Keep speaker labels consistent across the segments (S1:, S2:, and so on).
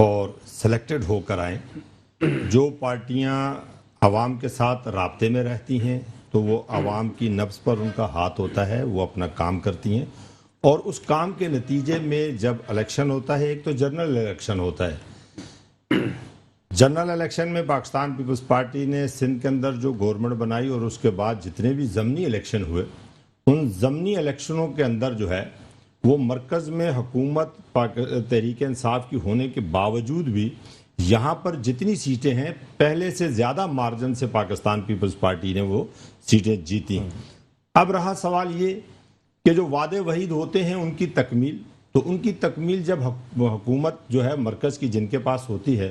S1: اور سلیکٹڈ ہو کر آئیں. جو پارٹیاں عوام کے ساتھ رابطے میں رہتی ہیں تو وہ عوام کی نبض پر ان کا ہاتھ ہوتا ہے, وہ اپنا کام کرتی ہیں, اور اس کام کے نتیجے میں جب الیکشن ہوتا ہے, ایک تو جنرل الیکشن ہوتا ہے. جنرل الیکشن میں پاکستان پیپلز پارٹی نے سندھ کے اندر جو گورنمنٹ بنائی اور اس کے بعد جتنے بھی ضمنی الیکشن ہوئے, ان ضمنی الیکشنوں کے اندر جو ہے وہ مرکز میں حکومت تحریک انصاف کی ہونے کے باوجود بھی یہاں پر جتنی سیٹیں ہیں پہلے سے زیادہ مارجن سے پاکستان پیپلز پارٹی نے وہ سیٹیں جیتی. اب رہا سوال یہ کہ جو وعدے وحید ہوتے ہیں ان کی تکمیل, تو ان کی تکمیل جب حکومت جو ہے مرکز کی جن کے پاس ہوتی ہے,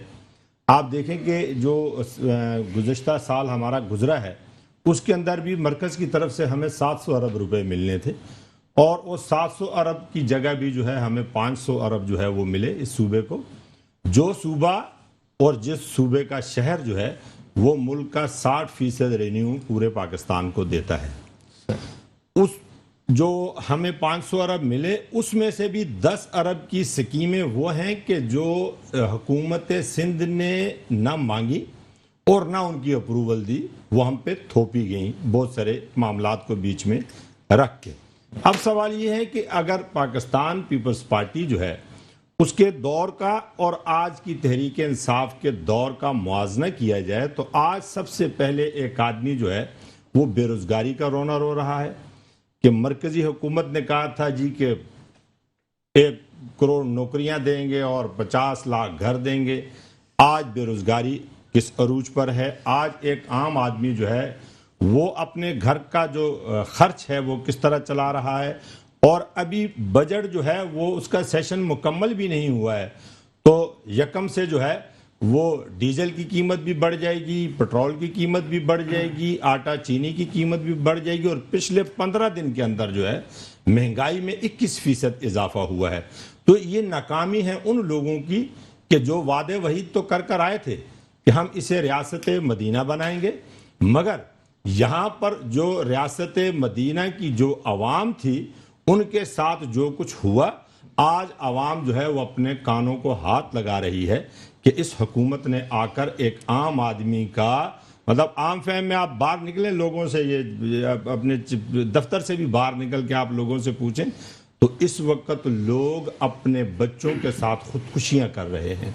S1: آپ دیکھیں کہ جو گزشتہ سال ہمارا گزرا ہے اس کے اندر بھی مرکز کی طرف سے ہمیں 700 ارب روپے ملنے تھے, اور وہ 700 ارب کی جگہ بھی جو ہے ہمیں 500 ارب جو ہے وہ ملے اس صوبے کو. جو صوبہ اور جس صوبے کا شہر جو ہے وہ ملک کا 60% رینیو پورے پاکستان کو دیتا ہے. اس جو ہمیں 500 ارب ملے اس میں سے بھی 10 ارب کی سکیمیں وہ ہیں کہ جو حکومت سندھ نے نہ مانگی اور نہ ان کی اپروول دی, وہ ہم پہ تھوپی گئیں بہت سارے معاملات کو بیچ میں رکھ کے. اب سوال یہ ہے کہ اگر پاکستان پیپلز پارٹی جو ہے اس کے دور کا اور آج کی تحریک انصاف کے دور کا موازنہ کیا جائے تو آج سب سے پہلے ایک آدمی جو ہے وہ بے روزگاری کا رونا رو رہا ہے کہ مرکزی حکومت نے کہا تھا جی کہ 1 کروڑ نوکریاں دیں گے اور 50 لاکھ گھر دیں گے. آج بے روزگاری کس عروج پر ہے. آج ایک عام آدمی جو ہے وہ اپنے گھر کا جو خرچ ہے وہ کس طرح چلا رہا ہے, اور ابھی بجٹ جو ہے وہ اس کا سیشن مکمل بھی نہیں ہوا ہے, تو یکم سے جو ہے وہ ڈیزل کی قیمت بھی بڑھ جائے گی, پٹرول کی قیمت بھی بڑھ جائے گی, آٹا چینی کی قیمت بھی بڑھ جائے گی, اور پچھلے 15 دن کے اندر جو ہے مہنگائی میں 21% اضافہ ہوا ہے. تو یہ ناکامی ہے ان لوگوں کی کہ جو وعدے وحید تو کر آئے تھے کہ ہم اسے ریاست مدینہ بنائیں گے, مگر یہاں پر جو ریاست مدینہ کی جو عوام تھی ان کے ساتھ جو کچھ ہوا, آج عوام جو ہے وہ اپنے کانوں کو ہاتھ لگا رہی ہے کہ اس حکومت نے آ کر ایک عام آدمی کا مطلب عام فہم میں آپ باہر نکلیں لوگوں سے, یہ اپنے دفتر سے بھی باہر نکل کے آپ لوگوں سے پوچھیں تو اس وقت لوگ اپنے بچوں کے ساتھ خودکشیاں کر رہے ہیں.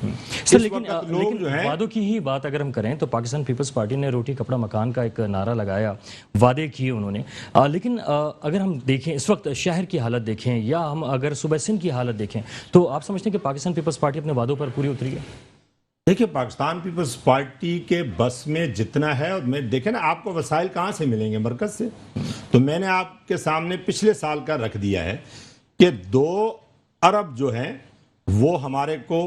S2: لیکن وعدوں کی ہی بات اگر ہم کریں تو پاکستان پیپلز پارٹی نے روٹی کپڑا مکان کا ایک نعرہ لگایا, وعدے کیے انہوں نے, لیکن اگر ہم دیکھیں اس وقت شہر کی حالت دیکھیں یا ہم اگر صوبہ سندھ کی حالت دیکھیں تو آپ سمجھتے ہیں کہ پاکستان پیپلز پارٹی اپنے وعدوں پر پوری اتری ہے؟
S1: دیکھیں پاکستان پیپلز پارٹی کے بس میں جتنا ہے, اور میں دیکھیں نا آپ کو وسائل کہاں سے ملیں گے, مرکز سے. تو میں نے آپ کے سامنے پچھلے سال کا رکھ دیا ہے کہ 2 ارب جو ہیں وہ ہمارے کو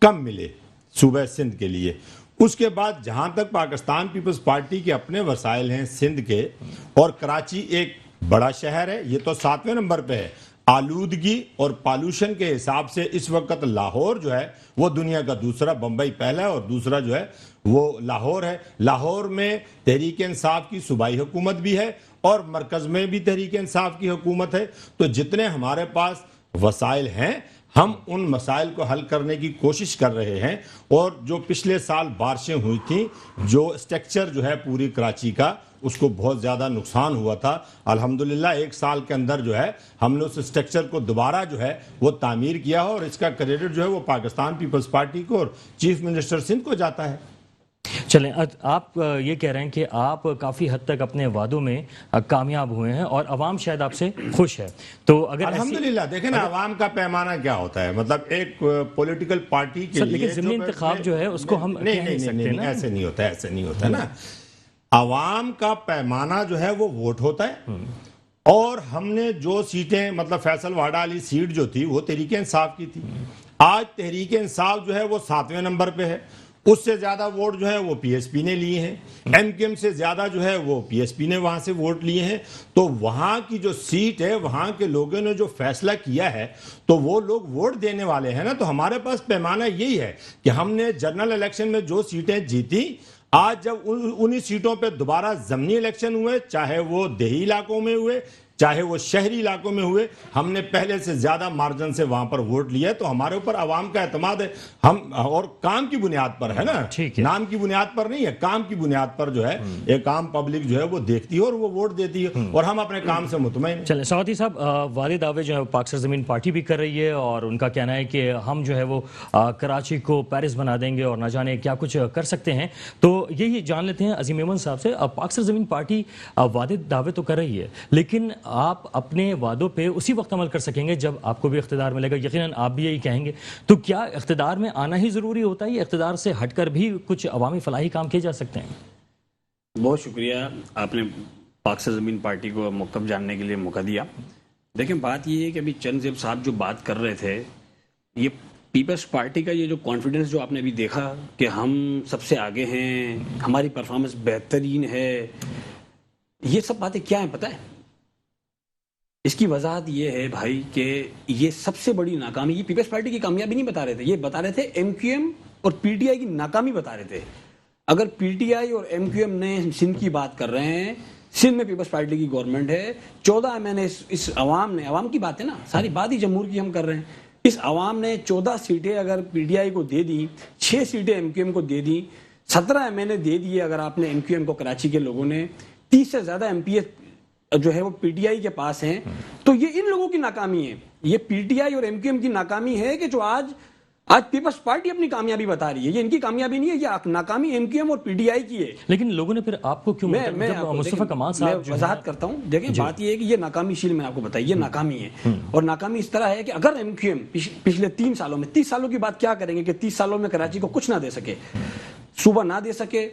S1: کم ملے صوبہ سندھ کے لیے. اس کے بعد جہاں تک پاکستان پیپلز پارٹی کے اپنے وسائل ہیں سندھ کے, اور کراچی ایک بڑا شہر ہے, یہ تو 7ویں نمبر پہ ہے. آلودگی اور پالوشن کے حساب سے اس وقت لاہور جو ہے وہ دنیا کا دوسرا, بمبئی پہلا ہے اور دوسرا جو ہے وہ لاہور ہے. لاہور میں تحریک انصاف کی صوبائی حکومت بھی ہے اور مرکز میں بھی تحریک انصاف کی حکومت ہے. تو جتنے ہمارے پاس وسائل ہیں ہم ان مسائل کو حل کرنے کی کوشش کر رہے ہیں. اور جو پچھلے سال بارشیں ہوئی تھیں, جو اسٹرکچر جو ہے پوری کراچی کا اس کو بہت زیادہ نقصان ہوا تھا, الحمدللہ 1 سال کے اندر جو ہے ہم نے اس اسٹرکچر کو دوبارہ جو ہے وہ تعمیر کیا ہے, اور اس کا کریڈٹ جو ہے وہ پاکستان پیپلز پارٹی کو اور چیف منسٹر سندھ کو جاتا ہے.
S2: چلیں, آپ یہ کہہ رہے ہیں کہ آپ کافی حد تک اپنے وعدوں میں کامیاب ہوئے ہیں اور عوام شاید آپ سے خوش ہے, تو اگر
S1: الحمدللہ دیکھیں نا عوام کا پیمانہ کیا ہوتا ہے, مطلب ایک پولیٹیکل پارٹی کے لیے
S2: ضمنی انتخاب جو ہے اس کو ہم
S1: نہیں ایسے نہیں ہوتا نا. عوام کا پیمانہ جو ہے وہ ووٹ ہوتا ہے, اور ہم نے جو سیٹیں مطلب فیصل واڈا والی سیٹ جو تھی وہ تحریک انصاف کی تھی. آج تحریک انصاف جو ہے وہ 7ویں نمبر پہ ہے, اس سے زیادہ ووٹ جو ہے وہ پی ایس پی نے لیے ہیں, ایم کیو ایم سے زیادہ جو ہے وہ پی ایس پی نے وہاں سے ووٹ لیے ہیں. تو وہاں کی جو سیٹ ہے وہاں کے لوگوں نے جو فیصلہ کیا ہے تو وہ لوگ ووٹ دینے والے ہیں نا. تو ہمارے پاس پیمانہ یہی ہے کہ ہم نے جنرل الیکشن میں جو سیٹیں جیتی, آج جب انہی سیٹوں پہ دوبارہ ضمنی الیکشن ہوئے, چاہے وہ دیہی علاقوں میں ہوئے چاہے وہ شہری علاقوں میں ہوئے، ہم نے پہلے سے زیادہ مارجن سے وہاں پر ووٹ لیا ہے، تو ہمارے اوپر عوام کا اعتماد ہے. ہم اور کام کی بنیاد پر ہے نا، نام کی بنیاد پر نہیں ہے، کام کی بنیاد پر جو ہے ایک عام پبلک جو ہے وہ دیکھتی ہے اور وہ ووٹ دیتی ہے، اور ہم اپنے کام سے مطمئن ہیں.
S2: چلیں سوادی صاحب، والد دعوے جو ہے پاک سرزمین پارٹی بھی کر رہی ہے، اور ان کا کہنا ہے کہ ہم جو ہے وہ کراچی کو پیرس بنا دیں گے اور نہ جانے کیا کچھ کر سکتے ہیں. تو یہی جان لیتے ہیں عظیم ایمن صاحب سے، پاک سرزمین پارٹی وعدے دعوے تو کر رہی ہے، لیکن آپ اپنے وعدوں پہ اسی وقت عمل کر سکیں گے جب آپ کو بھی اقتدار ملے گا. یقیناً آپ بھی یہی کہیں گے. تو کیا اقتدار میں آنا ہی ضروری ہوتا ہے یا اقتدار سے ہٹ کر بھی کچھ عوامی فلاحی کام کیے جا سکتے ہیں؟
S3: بہت شکریہ، آپ نے پاک سرزمین پارٹی کو موقف جاننے کے لیے موقع دیا. دیکھیں بات یہ ہے کہ ابھی چرنزیب صاحب جو بات کر رہے تھے، یہ پیپلز پارٹی کا یہ جو کانفیڈنس جو آپ نے ابھی دیکھا کہ ہم سب سے آگے ہیں، ہماری پرفارمنس بہترین ہے، یہ سب باتیں کیا ہیں پتہ ہے؟ اس کی وضاحت یہ ہے بھائی کہ یہ سب سے بڑی ناکامی، یہ پیپلز پارٹی کی کامیابی نہیں بتا رہے تھے، یہ بتا رہے تھے ایم کیو ایم اور پی ٹی آئی کی ناکامی بتا رہے تھے. اگر پی ٹی آئی اور ایم کیو ایم نے سندھ کی بات کر رہے ہیں، سندھ میں پیپلز پارٹی کی گورنمنٹ ہے، 14 میں نے اس عوام نے، عوام کی بات ہے نا، ساری بات ہی جمہور کی ہم کر رہے ہیں، اس عوام نے 14 سیٹیں اگر پی ٹی آئی کو دے دیں، 6 سیٹیں ایم کیو ایم کو دے دیں، 17 ایم این اے دے دیے اگر آپ نے ایم کیو ایم کو، کراچی کے لوگوں نے 30 سے زیادہ ایم پی اے جو ہے وہ پی ٹی آئی کے پاس ہیں. تو یہ ان لوگوں کی ناکامی ہے، یہ پی ٹی آئی اور ایم کیو ایم کی ناکامی ہے کہ جو آج پیپلز پارٹی اپنی کامیابی بتا رہی ہے. یہ ان کی کامیابی نہیں ہے، یہ ناکامی ایم کیو ایم اور پی ٹی آئی کی ہے.
S2: لیکن لوگوں نے پھر آپ کو کیوں مصطفیٰ کمال صاحب
S3: وضاحت کرتا ہوں. دیکھیں بات یہ ہے کہ یہ ناکامی شیل میں آپ کو بتائی، یہ ناکامی ہے، اور ناکامی اس طرح ہے کہ اگر ایم کیو ایم پچھلے 3 سالوں میں، 30 سالوں کی بات کیا کریں گے کہ 30 سالوں میں کراچی کو کچھ نہ دے سکے، صوبہ نہ دے سکے،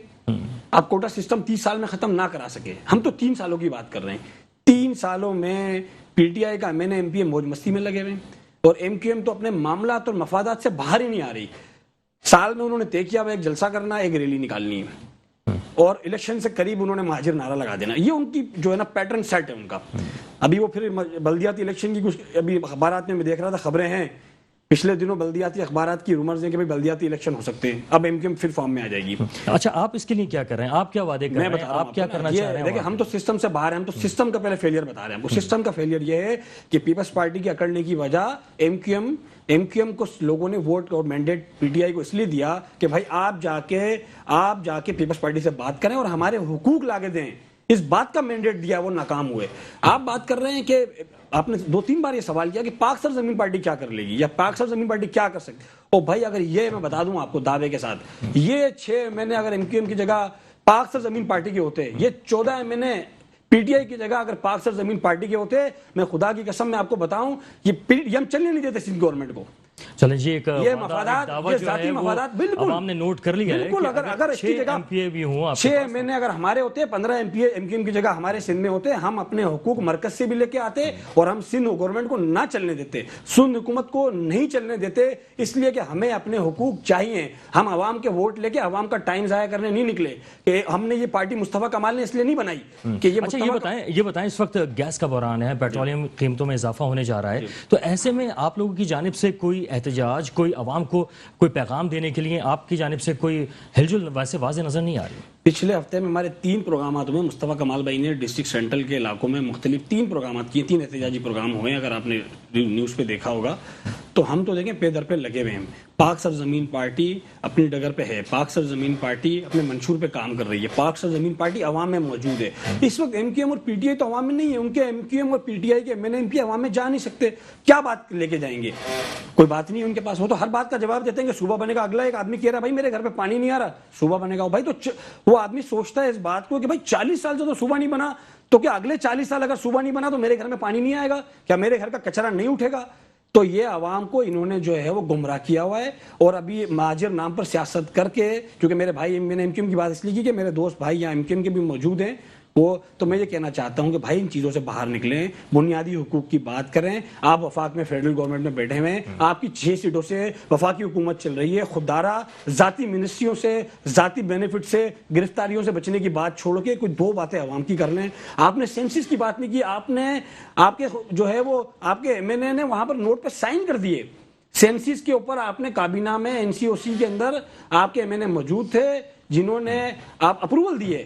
S3: آپ کوٹا سسٹم 30 سال میں ختم نہ کرا سکے. ہم تو 3 سالوں کی بات کر رہے ہیں. 3 سالوں میں پی ٹی آئی کا M N A M P A موج مستی میں لگے ہوئے ہیں، اور ایم کیو ایم تو اپنے معاملات اور مفادات سے باہر ہی نہیں آ رہی. سال میں انہوں نے طے کیا ایک جلسہ کرنا، ایک ریلی نکالنی ہے، اور الیکشن سے قریب انہوں نے مہاجر نعرہ لگا دینا. یہ ان کی جو ہے نا پیٹرن سیٹ ہے ان کا. ابھی وہ پھر بلدیاتی الیکشن کی کچھ ابھی اخبارات میں دیکھ رہا تھا، خبریں ہیں پچھلے دنوں بلدیاتی اخبارات کی رومرز ہیں کہ بلدیاتی الیکشن ہو سکتے ہیں. اب ایم کیو ایم پھر فارم میں آ جائے گی.
S2: اچھا، آپ اس کے لیے کیا کر رہے ہیں؟ آپ کیا وعدے کر رہے ہیں؟ آپ کیا کرنا چاہ رہے ہیں؟
S3: دیکھیں ہم تو سسٹم سے باہر ہیں، ہم تو سسٹم کا پہلے فیلئر بتا رہے ہیں. سسٹم کا فیلئر یہ ہے کہ پیپلز پارٹی کے اکڑنے کی وجہ ایم کیو ایم کو لوگوں نے ووٹ اور مینڈیٹ پی ٹی آئی کو اس لیے دیا کہ بھائی آپ جا کے پیپلز پارٹی سے بات کریں اور ہمارے حقوق لاگے دیں. اس بات کا مینڈیٹ دیا، وہ ناکام ہوئے. آپ بات کر رہے ہیں کہ آپ نے 2-3 بار یہ سوال کیا کہ پاک سرزمین پارٹی کیا کر لے گی یا پاک سرزمین پارٹی کیا کر سکتی. او بھائی اگر یہ میں بتا دوں آپ کو دعوے کے ساتھ، یہ 6 مہینے اگر ایم کیو ایم کی جگہ پاک سرزمین پارٹی کے ہوتے، یہ 14 مہینے پی ٹی آئی کی جگہ اگر پاک سرزمین پارٹی کے ہوتے، میں خدا کی قسم میں آپ کو بتاؤں یہ ہم چلنے نہیں دیتے سندھ گورنمنٹ کو.
S2: چلیں جی، ایک
S3: مفادات، یہ ذاتی مفادات، بالکل
S2: عوام نے نوٹ کر لیا ہے
S3: بالکل. اگر اس کی جگہ
S2: ایم پی اے بھی ہوں،
S3: 6 مہینے اگر ہمارے ہوتے، 15 M P A M Q M کی جگہ ہمارے سندھ میں ہوتے، ہم اپنے حقوق مرکز سے بھی لے کے آتے اور ہم سندھ گورنمنٹ کو نہ چلنے دیتے، سندھ حکومت کو نہیں چلنے دیتے، اس لیے کہ ہمیں اپنے حقوق چاہیے. ہم عوام کے ووٹ لے کے عوام کا ٹائم ضائع کرنے نہیں نکلے. کہ ہم نے یہ پارٹی مصطفیٰ کمال نے اس لیے نہیں بنائی کہ
S2: یہ بتائیں اس وقت گیس کا بحران ہے، پیٹرولیم قیمتوں میں اضافہ ہونے جا رہا ہے، تو ایسے میں آپ لوگوں کی جانب سے کوئی احتجاج، کوئی عوام کو کوئی پیغام دینے کے لیے آپ کی جانب سے کوئی ہلچل ویسے واضح نظر نہیں آ رہی؟
S3: پچھلے ہفتے میں ہمارے 3 پروگرامات ہوئے. مصطفیٰ کمال بھائی نے ڈسٹرکٹ سینٹرل کے علاقوں میں مختلف 3 پروگرامات کیے، 3 احتجاجی پروگرام ہوئے. اگر آپ نے نیوز پہ دیکھا ہوگا تو ہم تو دیکھیں پے در پہ لگے ہوئے ہیں. پاک سرزمین پارٹی اپنی ڈگر پہ ہے، پاک سرزمین پارٹی اپنے منشور پہ کام کر رہی ہے، پاک سرزمین پارٹی عوام میں موجود ہے. اس وقت ایم کیو ایم اور پی ٹی آئی تو عوام میں نہیں ہے، ان کے ایم کیو ایم اور پی ٹی آئی کے ایم این ایم پی عوام میں جا نہیں سکتے. کیا بات لے کے جائیں گے؟ کوئی بات نہیں ان کے پاس. وہ تو ہر بات کا جواب دیتے ہیں کہ صوبہ بنے گا. اگلا ایک آدمی کہہ رہا ہے بھائی میرے گھر پہ پانی نہیں آ رہا، صوبہ بنے گا. بھائی تو وہ آدمی سوچتا ہے اس بات کو کہ بھائی 40 سال سے تو صوبہ نہیں بنا، تو کیا اگلے 40 سال اگر صوبہ نہیں بنا تو میرے گھر میں پانی نہیں آئے گا؟ کیا میرے گھر کا کچرا نہیں اٹھے گا؟ تو یہ عوام کو انہوں نے جو ہے وہ گمراہ کیا ہوا ہے. اور ابھی مہاجر نام پر سیاست کر کے، کیونکہ میرے بھائی، میں نے ایم کیو ایم کی بات اس لیے کی کہ میرے دوست بھائی یہاں ایم کیو ایم کے بھی موجود ہیں، وہ تو میں یہ کہنا چاہتا ہوں کہ بھائی ان چیزوں سے باہر نکلیں، بنیادی حقوق کی بات کریں. آپ وفاق میں فیڈرل گورنمنٹ میں بیٹھے ہوئے ہیں، آپ کی 6 سیٹوں سے وفاقی حکومت چل رہی ہے. خوددارا ذاتی منسٹریوں سے، ذاتی بینیفٹ سے، گرفتاریوں سے بچنے کی بات چھوڑ کے کوئی 2 باتیں عوام کی کر لیں. آپ نے سینسس کی بات نہیں کی، آپ کے جو ہے وہ آپ کے ایم این اے نے وہاں پر نوٹ پہ سائن کر دیے. سینسس کے اوپر آپ نے کابینہ میں این سی او سی کے اندر آپ کے ایم این اے موجود تھے جنہوں نے آپ اپروول دیے.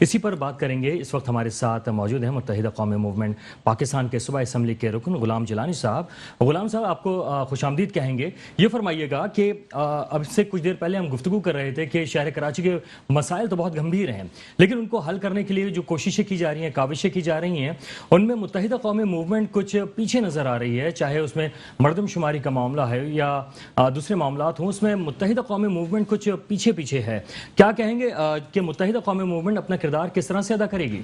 S2: اسی پر بات کریں گے. اس وقت ہمارے ساتھ موجود ہیں متحدہ قومی موومنٹ پاکستان کے صوبائی اسمبلی کے رکن غلام جیلانی صاحب. غلام صاحب آپ کو خوش آمدید کہیں گے. یہ فرمائیے گا کہ اب سے کچھ دیر پہلے ہم گفتگو کر رہے تھے کہ شہر کراچی کے مسائل تو بہت گمبھیر ہیں، لیکن ان کو حل کرنے کے لیے جو کوششیں کی جا رہی ہیں، کاوشیں کی جا رہی ہیں، ان میں متحدہ قومی موومنٹ کچھ پیچھے نظر آ رہی ہے. چاہے اس میں مردم شماری کا معاملہ ہے یا دوسرے معاملات ہوں، اس میں متحدہ قومی موومنٹ کچھ پیچھے ہے. کیا کہیں گے کہ متحدہ قومی موومنٹ اپنا کردار کس طرح سے ادا کرے گی؟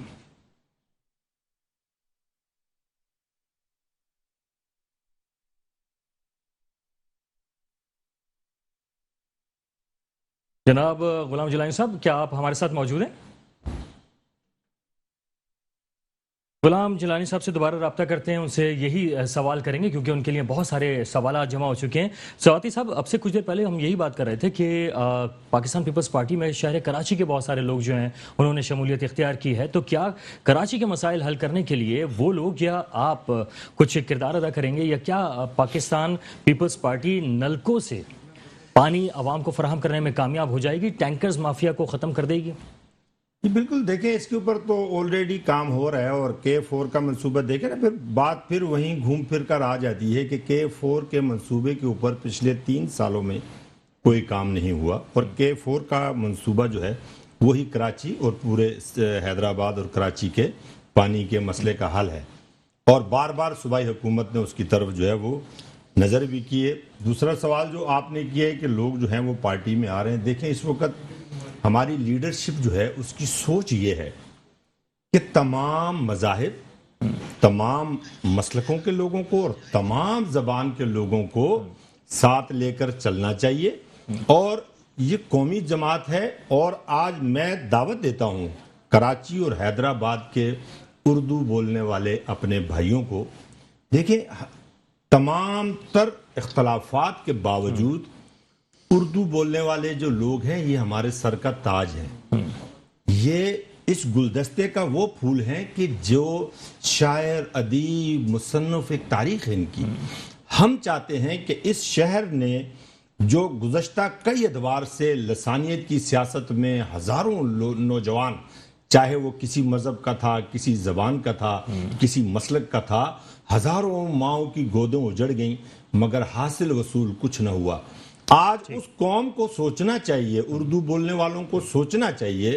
S2: جناب غلام جیلانی صاحب، کیا آپ ہمارے ساتھ موجود ہیں؟ غلام جیلانی صاحب سے دوبارہ رابطہ کرتے ہیں، ان سے یہی سوال کریں گے کیونکہ ان کے لیے بہت سارے سوالات جمع ہو چکے ہیں. سواتی صاحب، اب سے کچھ دیر پہلے ہم یہی بات کر رہے تھے کہ پاکستان پیپلز پارٹی میں شہر کراچی کے بہت سارے لوگ جو ہیں انہوں نے شمولیت اختیار کی ہے. تو کیا کراچی کے مسائل حل کرنے کے لیے وہ لوگ یا آپ کچھ کردار ادا کریں گے، یا کیا پاکستان پیپلز پارٹی نلکوں سے پانی عوام کو فراہم کرنے میں کامیاب ہو جائے گی، ٹینکرز مافیا کو ختم کر دے گی؟
S1: جی بالکل، دیکھیں اس کے اوپر تو آلریڈی کام ہو رہا ہے، اور K4 کا منصوبہ دیکھیں نا، پھر بات پھر وہیں گھوم پھر کر آ جاتی ہے کہ K4 کے منصوبے کے اوپر پچھلے 3 سالوں میں کوئی کام نہیں ہوا، اور K4 کا منصوبہ جو ہے وہی کراچی اور پورے حیدرآباد اور کراچی کے پانی کے مسئلے کا حل ہے، اور بار بار صوبائی حکومت نے اس کی طرف جو ہے وہ نظر بھی کیے. دوسرا سوال جو آپ نے کیا ہے کہ لوگ جو ہیں وہ پارٹی میں آ رہے ہیں، دیکھیں اس وقت ہماری لیڈرشپ جو ہے اس کی سوچ یہ ہے کہ تمام مذاہب، تمام مسلکوں کے لوگوں کو اور تمام زبان کے لوگوں کو ساتھ لے کر چلنا چاہیے، اور یہ قومی جماعت ہے. اور آج میں دعوت دیتا ہوں کراچی اور حیدرآباد کے اردو بولنے والے اپنے بھائیوں کو، دیکھیں تمام تر اختلافات کے باوجود اردو بولنے والے جو لوگ ہیں یہ ہمارے سر کا تاج ہیں. یہ اس گلدستے کا وہ پھول ہیں کہ جو شاعر، ادیب، مصنف، ایک تاریخ ہے ان کی. ہم چاہتے ہیں کہ اس شہر نے جو گزشتہ کئی ادوار سے لسانیت کی سیاست میں ہزاروں نوجوان، چاہے وہ کسی مذہب کا تھا، کسی زبان کا تھا، کسی مسلک کا تھا، ہزاروں ماؤں کی گودیں اجڑ گئیں مگر حاصل وصول کچھ نہ ہوا. آج اس قوم کو سوچنا چاہیے، اردو بولنے والوں کو سوچنا چاہیے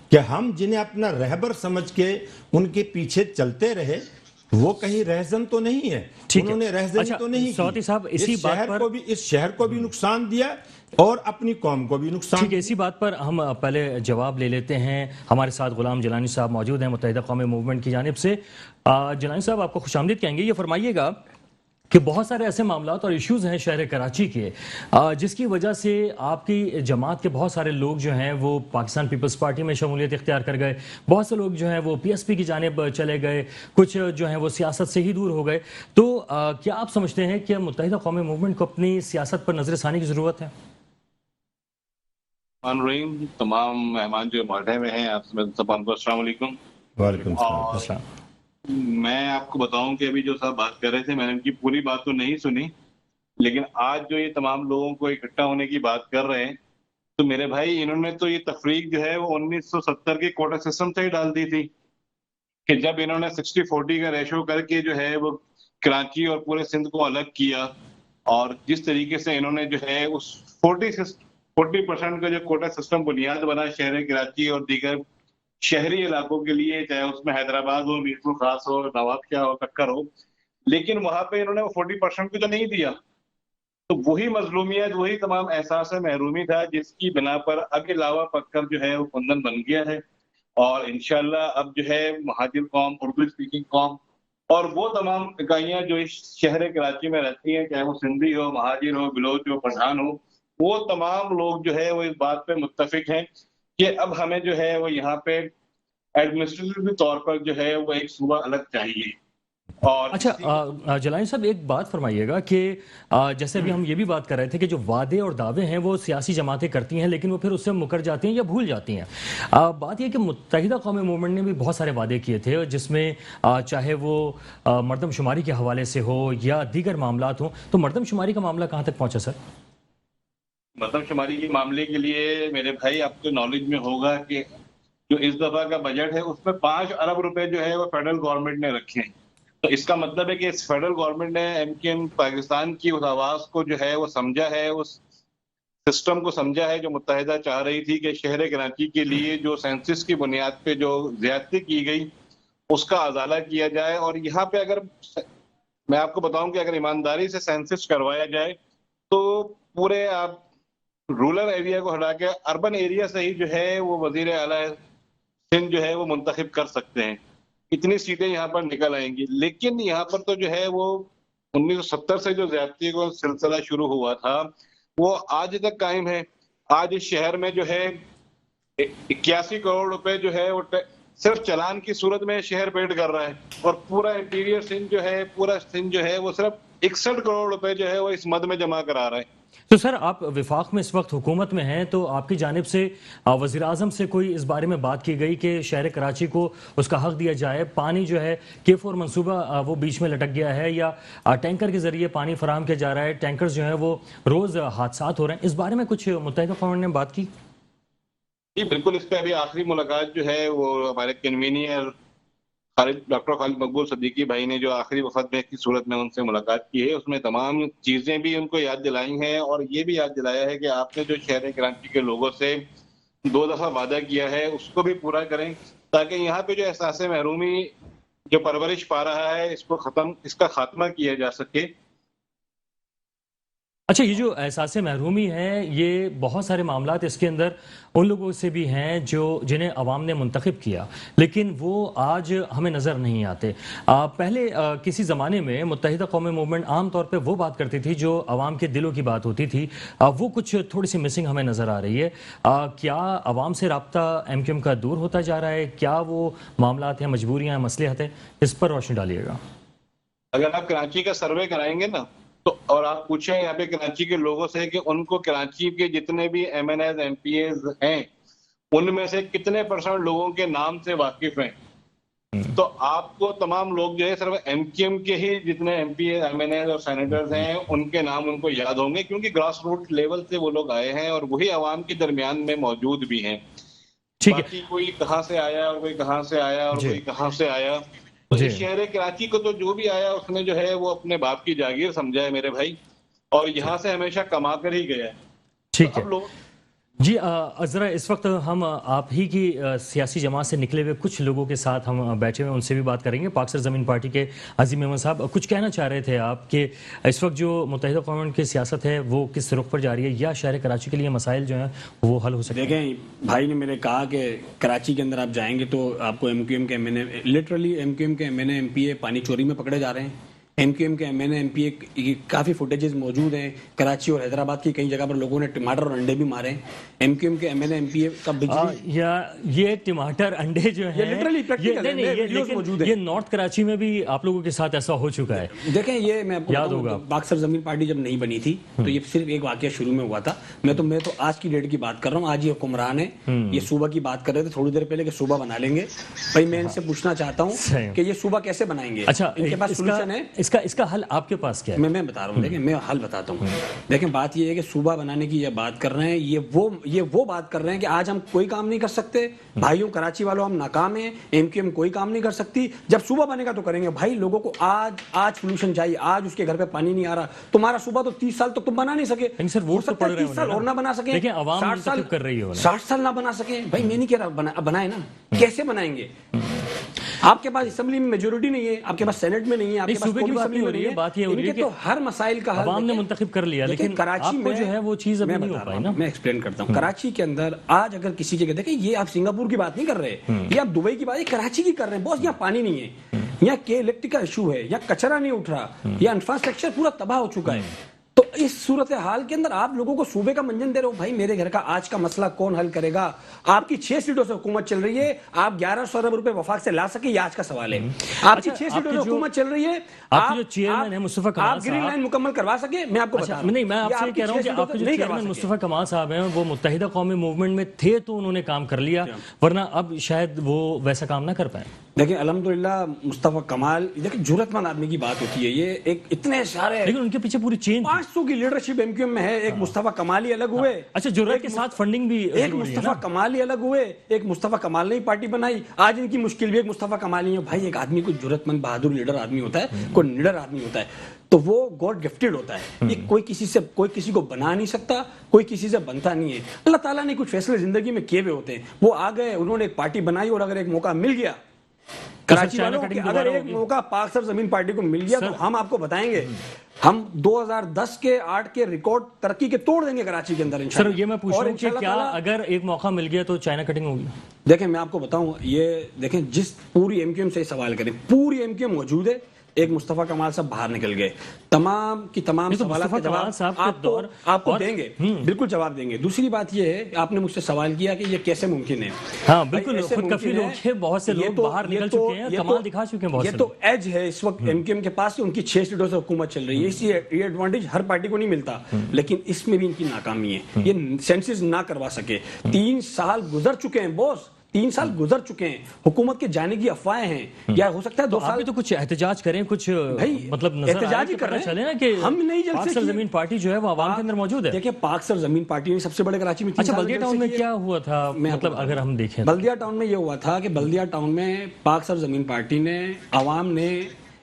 S1: کہ ہم جنہیں اپنا رہبر سمجھ کے ان کے پیچھے چلتے رہے، وہ کہیں رہزن تو نہیں ہے، انہوں نے رہزنی تو نہیں
S2: سواتی صاحب، اسی بات پر
S1: اس شہر کو بھی نقصان دیا اور اپنی قوم کو بھی نقصان.
S2: ٹھیک ہے، اسی بات پر ہم پہلے جواب لے لیتے ہیں. ہمارے ساتھ غلام جیلانی صاحب موجود ہیں متحدہ قومی موومنٹ کی جانب سے. جیلانی صاحب، آپ کو خوش آمدید کہیں گے. یہ فرمائیے گا کہ بہت سارے ایسے معاملات اور ایشوز ہیں شہر کراچی کے جس کی وجہ سے آپ کی جماعت کے بہت سارے لوگ جو ہیں وہ پاکستان پیپلز پارٹی میں شمولیت اختیار کر گئے، بہت سے لوگ جو ہیں وہ PSP کی جانب چلے گئے، کچھ جو ہیں وہ سیاست سے ہی دور ہو گئے. تو کیا آپ سمجھتے ہیں کہ متحدہ قومی موومنٹ کو اپنی سیاست پر نظر ثانی کی ضرورت ہے؟
S4: تمام مہمان جو موجود میں ہیں، آپ سب کو السلام علیکم.
S1: وعلیکم السلام.
S4: میں آپ کو بتاؤں کہ ابھی جو صاحب بات کر رہے تھے، میں نے ان کی پوری بات تو نہیں سنی، لیکن آج جو یہ تمام لوگوں کو اکٹھا ہونے کی بات کر رہے ہیں، تو میرے بھائی انہوں نے تو یہ تفریق جو ہے وہ 1970 کے کوٹا سسٹم سے ہی ڈال دی تھی کہ جب انہوں نے 60-40 کا ریشو کر کے جو ہے وہ کراچی اور پورے سندھ کو الگ کیا، اور جس طریقے سے انہوں نے جو ہے اس 40% کا جو کوٹا سسٹم بنیاد بنا شہر کراچی اور دیگر شہری علاقوں کے لیے، چاہے اس میں حیدرآباد ہو، میرپور خاص ہو، نوابشاہ ہو، ککر ہو، لیکن وہاں پہ انہوں نے وہ 40% کو تو نہیں دیا. تو وہی مظلومیت، وہی تمام احساس محرومی تھا جس کی بنا پر اب علاوہ پکر جو ہے وہ کندن بن گیا ہے. اور انشاءاللہ اب جو ہے مہاجر قوم، اردو اسپیکنگ قوم اور وہ تمام اکائیاں جو اس شہر کراچی میں رہتی ہیں، چاہے وہ سندھی ہو، مہاجر ہو، بلوچ ہو، پٹھان ہو، وہ تمام لوگ جو ہے وہ اس بات پہ متفق ہیں کہ اب ہمیں جو ہے وہ یہاں پہ ایڈمنسٹریٹو طور پر جو ہے وہ ایک صوبہ الگ چاہیے. اور
S2: اچھا جیلانی صاحب، ایک بات فرمائیے گا کہ جیسے ابھی ہم یہ بھی بات کر رہے تھے کہ جو وعدے اور دعوے ہیں وہ سیاسی جماعتیں کرتی ہیں لیکن وہ پھر اس سے مکر جاتی ہیں یا بھول جاتی ہیں. بات یہ کہ متحدہ قومی موومنٹ نے بھی بہت سارے وعدے کیے تھے، جس میں چاہے وہ مردم شماری کے حوالے سے ہو یا دیگر معاملات ہوں. تو مردم شماری کا معاملہ کہاں تک پہنچا سر؟
S4: مردم شماری کے معاملے کے لیے میرے بھائی آپ کو نالج میں ہوگا کہ جو اس دفعہ کا بجٹ ہے اس میں 5 ارب روپے جو ہے وہ فیڈرل گورنمنٹ نے رکھے ہیں. تو اس کا مطلب ہے کہ اس فیڈرل گورنمنٹ نے MKM پاکستان کی اس آواز کو جو ہے وہ سمجھا ہے, اس سسٹم کو سمجھا ہے جو متحدہ چاہ رہی تھی کہ شہر کراچی کے لیے جو سینسس کی بنیاد پہ جو زیادتی کی گئی اس کا ازالہ کیا جائے. اور یہاں پہ اگر میں آپ کو بتاؤں کہ اگر ایمانداری سے سینسس کروایا جائے تو پورے آپ رورل ایریا کو ہٹا کے اربن ایریا سے ہی جو ہے وہ وزیر اعلیٰ سندھ جو ہے وہ منتخب کر سکتے ہیں. اتنی سیٹیں یہاں پر نکل آئیں گی. لیکن یہاں پر تو جو ہے وہ 1970 سے جو زیادتی کا سلسلہ شروع ہوا تھا وہ آج تک قائم ہے. آج اس شہر میں جو ہے 81 کروڑ روپے جو ہے وہ صرف چلان کی صورت میں شہر پیڈ کر رہا ہے, اور پورا انٹیریئر سندھ جو ہے, پورا سندھ جو ہے وہ صرف 61 کروڑ روپے جو ہے وہ اس مد میں جمع کرا رہا ہے.
S2: تو سر آپ وفاق میں اس وقت حکومت میں ہیں, تو آپ کی جانب سے وزیر اعظم سے کوئی اس بارے میں بات کی گئی کہ شہر کراچی کو اس کا حق دیا جائے؟ پانی جو ہے K4 منصوبہ وہ بیچ میں لٹک گیا ہے, یا ٹینکر کے ذریعے پانی فراہم کیا جا رہا ہے, ٹینکر جو ہیں وہ روز حادثات ہو رہے ہیں, اس بارے میں کچھ متحدہ قوم نے بات کی؟
S4: جی بالکل, اس پہ ابھی آخری ملاقات جو ہے وہ ہمارے کنوینئر ڈاکٹر خالد مقبول صدیقی بھائی نے جو آخری وفد میں کی صورت میں ان سے ملاقات کی ہے, اس میں تمام چیزیں بھی ان کو یاد دلائی ہیں, اور یہ بھی یاد دلایا ہے کہ آپ نے جو شہر کراچی کے لوگوں سے 2 دفعہ وعدہ کیا ہے اس کو بھی پورا کریں, تاکہ یہاں پہ جو احساس محرومی جو پرورش پا رہا ہے اس کا خاتمہ کیا جا سکے.
S2: اچھا, یہ جو احساس محرومی ہے, یہ بہت سارے معاملات اس کے اندر ان لوگوں سے بھی ہیں جنہیں عوام نے منتخب کیا, لیکن وہ آج ہمیں نظر نہیں آتے. پہلے کسی زمانے میں متحدہ قومی موومنٹ عام طور پہ وہ بات کرتی تھی جو عوام کے دلوں کی بات ہوتی تھی, وہ کچھ تھوڑی سی مسنگ ہمیں نظر آ رہی ہے. کیا عوام سے رابطہ MKM کا دور ہوتا جا رہا ہے؟ کیا وہ معاملات ہیں, مجبوریاں ہیں, مصلحت ہے؟ اس پر روشنی ڈالیے گا.
S4: اگر آپ کراچی کا سروے کرائیں گے نا تو, اور آپ پوچھیں یہاں پہ کراچی کے لوگوں سے کہ ان کو کراچی کے جتنے بھی MNAs MPAs ہیں ان میں سے کتنے % لوگوں کے نام سے واقف ہیں, تو آپ کو تمام لوگ جو ہے صرف MKM کے ہی جتنے MPAs MNAs اور سینیٹرز ہیں ان کے نام ان کو یاد ہوں گے, کیونکہ گراس روٹ لیول سے وہ لوگ آئے ہیں اور وہی عوام کے درمیان میں موجود بھی ہیں. باقی کوئی کہاں سے آیا اور کوئی کہاں سے آیا اور کوئی کہاں سے آیا, تو اس شہر کراچی کو تو جو بھی آیا اس نے جو ہے وہ اپنے باپ کی جاگیر سمجھا ہے میرے بھائی, اور یہاں سے ہمیشہ کما کر ہی گیا ہے.
S2: ٹھیک ہے جی, ذرا اس وقت ہم آپ ہی کی سیاسی جماعت سے نکلے ہوئے کچھ لوگوں کے ساتھ ہم بیٹھے ہوئے, ان سے بھی بات کریں گے. پاک سرزمین پارٹی کے عظیم احمد صاحب, کچھ کہنا چاہ رہے تھے آپ کہ اس وقت جو متحدہ قوم کی سیاست ہے وہ کس رخ پر جا رہی ہے, یا شہر کراچی کے لیے مسائل جو ہیں وہ حل ہو سکتے ہیں؟
S3: دیکھیں, بھائی نے میرے کہا کہ کراچی کے اندر آپ جائیں گے تو آپ کو MKM کے MNA, لٹرلی MKM کے MNA MPA پانی چوری میں پکڑے جا رہے ہیں. MKM کے MNA MPA کافی فوٹیجز موجود ہیں. کراچی اور حیدرآباد کی کئی جگہ پر لوگوں نے ٹماٹر اور انڈے بھی مارے ہیں. MKM کے MNA MPA کا بجلی,
S2: یہ ٹماٹر انڈے جو ہیں یہ نارتھ کراچی میں بھی آپ لوگوں کے ساتھ ایسا ہو چکا ہے.
S3: دیکھیں, یہ میں آپ کو یاد ہوگا پاک سرزمین پارٹی جب نہیں بنی تھی تو یہ صرف ایک واقعہ شروع میں ہوا تھا. میں تو آج کی ڈیٹ کی بات کر رہا ہوں. آج یہ حکمران ہے, یہ صوبہ کی بات کر رہے تھے تھوڑی دیر پہلے کہ صوبہ بنا لیں گے. بھائی میں ان سے پوچھنا چاہتا ہوں کہ یہ صوبہ کیسے بنائیں گے؟
S2: اچھا,
S3: ان کے پاس سولوشن ہے.
S2: اس کا حل آپ کے پاس کیا ہے؟
S3: میں بتا رہا ہوں. دیکھیں, میں حل بتاتا ہوں. دیکھیں, بات یہ ہے کہ صوبہ بنانے کی یہ بات کر رہے ہیں, یہ وہ بات کر رہے ہیں کہ آج ہم کوئی کام نہیں کر سکتے. بھائیوں کراچی والوں ہم ناکام ہیں, MKM کوئی کام نہیں کر سکتی. جب صوبہ بنے گا تو کریں گے. بھائی لوگوں کو آج سولوشن چاہیے. آج اس کے گھر پہ پانی نہیں آ رہا, تمہارا صوبہ تو 30 سال تک تم بنا نہیں سکے. 30 سال اور نہ بنا سکیں, 60 سال نہ بنا سکیں. بھائی میں نہیں کہہ رہا بنائے نا, کیسے بنائیں گے؟ آپ کے پاس اسمبلی میں میجورٹی نہیں ہے, آپ کے پاس سینٹ میں نہیں ہے, آپ کے پاس کوئی اسمبلی میں نہیں ہے.
S2: بات یہ ہو رہی ہے کہ
S3: تو ہر مسائل کا حل
S2: عوام نے منتخب کر لیا, لیکن
S3: کراچی
S2: میں جو ہے وہ چیز ابھی نہیں ہو پائی نا.
S3: میں ایکسپلین کرتا ہوں. کراچی کے اندر آج اگر کسی جگہ دیکھیں, یہ آپ سنگاپور کی بات نہیں کر رہے, یہ آپ دبئی کی بات, یہ کراچی کی کر رہے ہیں. بس یہاں پانی نہیں ہے, یہاں کے الیکٹرک کا ایشو ہے, یا کچرا نہیں اٹھ رہا, یا انفراسٹرکچر پورا تباہ ہو چکا ہے. تو اس صورتحال کے اندر آپ لوگوں کو صوبے کا منجن دے رہے ہو. بھائی میرے گھر کا آج کا مسئلہ کون حل کرے گا؟ آپ کی 6 سیٹوں سے حکومت چل رہی ہے, آپ 1100 ارب روپے وفاق سے لا سکے, یہ آج کا سوال ہے. آپ کی 6 سیٹوں سے حکومت چل رہی ہے,
S2: آپ جو چیئرمین ہیں مصطفیٰ کمال
S3: آپ گرین لائن مکمل کروا سکے. میں آپ کو بتا رہا ہوں,
S2: نہیں, میں آپ سے کہہ رہا ہوں کہ آپ کے جو چیئرمین مصطفیٰ کمال صاحب ہیں وہ متحدہ قومی موومنٹ میں تھے تو انہوں نے کام کر لیا, ورنہ اب شاید وہ ویسا کام نہ کر پائیں.
S3: دیکھیں الحمدللہ مصطفیٰ کمال، دیکھیں جرأت مند آدمی کی بات ہوتی ہے، یہ ایک اتنے سارے
S2: لیکن ان کے پیچھے پوری چین
S3: 500 کی لیڈرشپ ایم کیو ایم میں ہے. ایک مصطفیٰ کمال ہی الگ ہوئے.
S2: اچھا جرأت کے ساتھ فنڈنگ بھی
S3: ایک مصطفیٰ کمال ہی الگ ہوئے. ایک مصطفیٰ کمال نے ہی پارٹی بنائی. آج ان کی مشکل بھی ایک مصطفیٰ کمال ہی ہے. بھائی ایک آدمی کوئی جرأت مند بہادر لیڈر آدمی ہوتا ہے، کوئی نڈر آدمی ہوتا ہے تو وہ گاڈ گفٹڈ ہوتا ہے. یہ کوئی کسی کو بنا نہیں سکتا، کوئی کسی سے بنتا نہیں ہے. اللہ تعالیٰ نے کچھ فیصلے زندگی میں کیے ہوئے ہوتے ہیں. وہ آ گئے، انہوں نے ایک پارٹی بنائی، اور اگر ایک موقع مل گیا کراچی والوں کو، اگر ایک موقع پاک سر زمین پارٹی کو مل گیا تو ہم آپ کو بتائیں گے، ہم 2010 کے 8 کے ریکارڈ ترقی کے توڑ دیں گے کراچی کے اندر انشاءاللہ.
S2: سر یہ میں پوچھ رہا ہوں کہ کیا اگر ایک موقع مل گیا تو چائنا کٹنگ ہوگی؟
S3: دیکھیں میں آپ کو بتاؤں، یہ دیکھیں جس پوری ایم کیو ایم سے سوال کریں، پوری ایم کیو ایم موجود ہے. ایک مصطفیٰ کمال صاحب باہر نکل گئے، تمام کی تمام سوالات کا جواب آپ کو دیں گے، بالکل جواب دیں گے. دوسری بات یہ ہے، آپ نے مجھ سے سوال کیا کہ یہ کیسے ممکن ہے.
S2: ہاں بالکل، خود کفیل لوگ ہیں، بہت سے لوگ باہر نکل چکے ہیں، کمال دکھا چکے ہیں بہت سے.
S3: یہ تو ایج ہے اس وقت ایم کیو ایم کے پاس، ان کی 6 سیٹوں سے حکومت چل رہی ہے. اس یہ ایڈوانٹیج ہر پارٹی کو نہیں ملتا، لیکن اس میں بھی ان کی ناکامی ہے. یہ سینسز نہ کروا سکے. 3 سال گزر چکے ہیں بوس، 3 سال گزر چکے ہیں. حکومت کے جانے کی افواہیں ہیں، یا ہو سکتا ہے 2 سال
S2: تو کچھ احتجاج کریں، کچھ مطلب
S3: احتجاج ہی کر رہے ہیں.
S2: چلے نا کہ
S3: ہم نہیں
S2: پاک سر زمین پارٹی جو ہے وہ عوام کے اندر موجود ہے.
S3: دیکھیں پاک سر زمین پارٹی نے سب سے بڑے کراچی میں.
S2: اچھا بلدیہ ٹاؤن میں کیا ہوا تھا، مطلب اگر ہم دیکھیں
S3: بلدیہ ٹاؤن میں یہ ہوا تھا کہ بلدیہ ٹاؤن میں پاک سر زمین پارٹی نے، عوام نے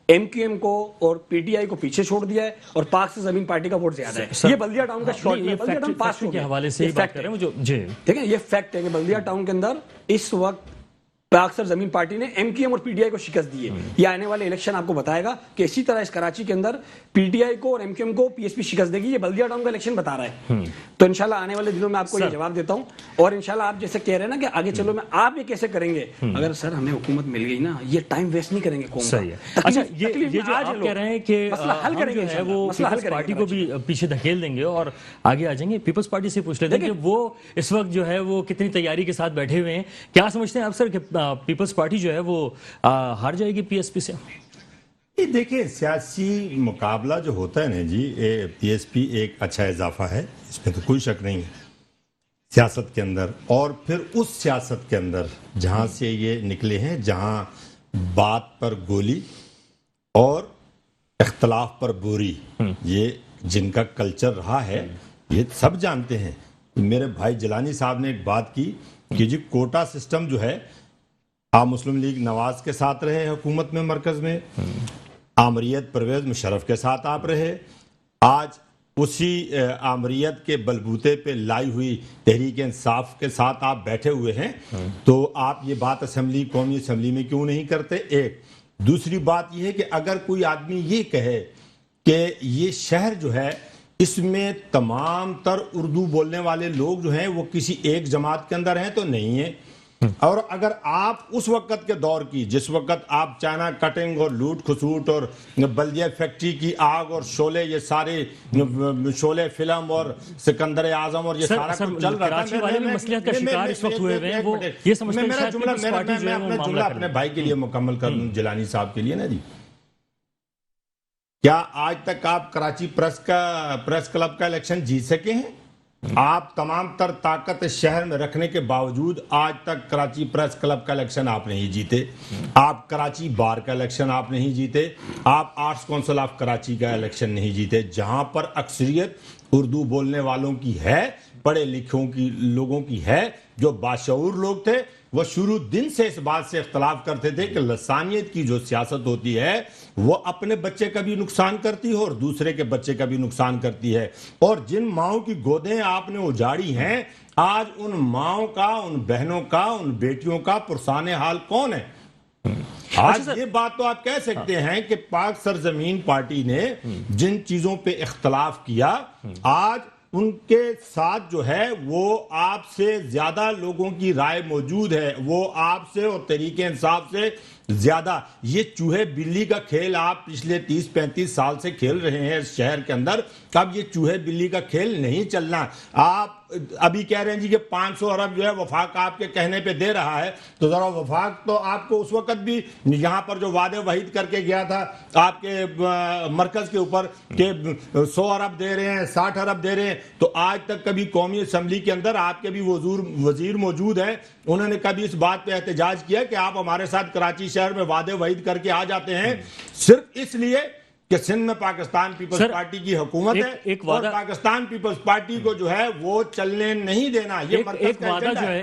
S3: ایم کیو ایم کو اور پی ٹی آئی کو پیچھے چھوڑ دیا ہے، اور پاک سے زمین پارٹی کا ووٹ زیادہ ہے. یہ بلدیہ ٹاؤن کا شارٹ ہے. بلدیہ ٹاؤن پاس کے حوالے سے بات کر رہے ہیں جو جی دیکھیں، یہ فیکٹ ہے کہ بلدیہ ٹاؤن کے اندر اس وقت پاک سر زمین پارٹی نے ایم کیو ایم اور پی ٹی آئی کو شکست دی ہے. یہ آنے والے الیکشن آپ کو بتائے گا کہ اسی طرح اس کراچی کے اندر پی ٹی آئی کو اور ایم کیو ایم کو پی ایس پی شکست دے گی. یہ بلدیہ ٹاؤن کا الیکشن بتا رہا ہے. تو انشاءاللہ آنے والے دنوں میں آپ کو یہ جواب دیتا ہوں. اور انشاءاللہ آپ جیسے کہہ رہے ہیں نا کہ آگے چلو میں آپ یہ کیسے کریں گے، اگر سر ہمیں حکومت مل گئی نا، یہ ٹائم ویسٹ نہیں کریں گے قوم کا.
S2: اچھا یہ جو آپ کہہ رہے ہیں کہ
S3: حل کریں گے،
S2: وہ پیپلز پارٹی کو بھی پیچھے دھکیل دیں گے اور آگے آ جائیں گے. پیپلز پارٹی سے پوچھ لیتے ہیں کہ وہ اس وقت جو ہے وہ کتنی تیاری کے ساتھ بیٹھے ہوئے ہیں. کیا سمجھتے ہیں آپ سر کہ پیپلز پارٹی جو ہے وہ ہار جائے گی پی ایس پی سے؟
S1: دیکھیں سیاسی مقابلہ جو ہوتا ہے نا جی، پی ایس پی ایک اچھا اضافہ ہے، اس میں تو کوئی شک نہیں ہے سیاست کے اندر. اور پھر اس سیاست کے اندر جہاں سے یہ نکلے ہیں، جہاں بات پر گولی اور اختلاف پر بوری، یہ جن کا کلچر رہا ہے یہ سب جانتے ہیں. میرے بھائی جیلانی صاحب نے ایک بات کی کہ جی کوٹا سسٹم جو ہے، آپ مسلم لیگ نواز کے ساتھ رہے حکومت میں، مرکز میں آمریت پرویز مشرف کے ساتھ آپ رہے، آج اسی آمریت کے بلبوتے پہ لائی ہوئی تحریک انصاف کے ساتھ آپ بیٹھے ہوئے ہیں، تو آپ یہ بات اسمبلی، قومی اسمبلی میں کیوں نہیں کرتے؟ ایک دوسری بات یہ ہے کہ اگر کوئی آدمی یہ کہے کہ یہ شہر جو ہے اس میں تمام تر اردو بولنے والے لوگ جو ہیں وہ کسی ایک جماعت کے اندر ہیں، تو نہیں ہے. اور اگر آپ اس وقت کے دور کی، جس وقت آپ چائنا کٹنگ اور لوٹ کھسوٹ اور بلدیہ فیکٹری کی آگ اور شعلے، یہ سارے شعلے فلم اور سکندر اعظم اور یہ سارا کچھ چل رہا تھا، میں اپنا جملہ اپنے بھائی کے لیے مکمل کر لوں، جیلانی صاحب کے لیے نا جی. کیا آج تک آپ کراچی پریس کلب کا الیکشن جیت سکے ہیں؟ آپ تمام تر طاقت شہر میں رکھنے کے باوجود آج تک کراچی پریس کلب کا الیکشن آپ نہیں جیتے، آپ کراچی بار کا الیکشن آپ نہیں جیتے، آپ آرٹس کونسل آف کراچی کا الیکشن نہیں جیتے، جہاں پر اکثریت اردو بولنے والوں کی ہے، پڑھے لکھوں کی لوگوں کی ہے، جو باشعور لوگ تھے. وہ شروع دن سے اس بات سے اختلاف کرتے تھے کہ لسانیت کی جو سیاست ہوتی ہے وہ اپنے بچے کا بھی نقصان کرتی ہے اور دوسرے کے بچے کا بھی نقصان کرتی ہے. اور جن ماؤں کی گودیں آپ نے اجاڑی ہیں، آج ان ماؤں کا، ان بہنوں کا، ان بیٹیوں کا پرسان حال کون ہے؟ آج یہ بات تو آپ کہہ سکتے ہیں کہ پاک سرزمین پارٹی نے جن چیزوں پہ اختلاف کیا، آج ان کے ساتھ جو ہے وہ آپ سے زیادہ لوگوں کی رائے موجود ہے، وہ آپ سے اور تحریک انصاف سے زیادہ. یہ چوہے بلی کا کھیل آپ پچھلے 30-35 سال سے کھیل رہے ہیں اس شہر کے اندر. اب یہ چوہے بلی کا کھیل نہیں چلنا. آپ ابھی کہہ رہے ہیں جی کہ 500 ارب جو ہے وفاق آپ کے کہنے پہ دے رہا ہے، تو ذرا وفاق تو آپ کو اس وقت بھی یہاں پر جو وعدے وحید کر کے گیا تھا آپ کے مرکز کے اوپر کہ 100 ارب دے رہے ہیں، 60 ارب دے رہے ہیں، تو آج تک کبھی قومی اسمبلی کے اندر آپ کے بھی وزیر موجود ہیں، انہوں نے کبھی اس بات پہ احتجاج کیا کہ آپ ہمارے ساتھ کراچی شہر میں وعدے وعید کر کے آ جاتے ہیں صرف اس لیے کہ سندھ میں پاکستان پیپلز پارٹی کی حکومت ہے اور پاکستان پیپلز پارٹی کو جو ہے وہ چلنے نہیں دینا. یہ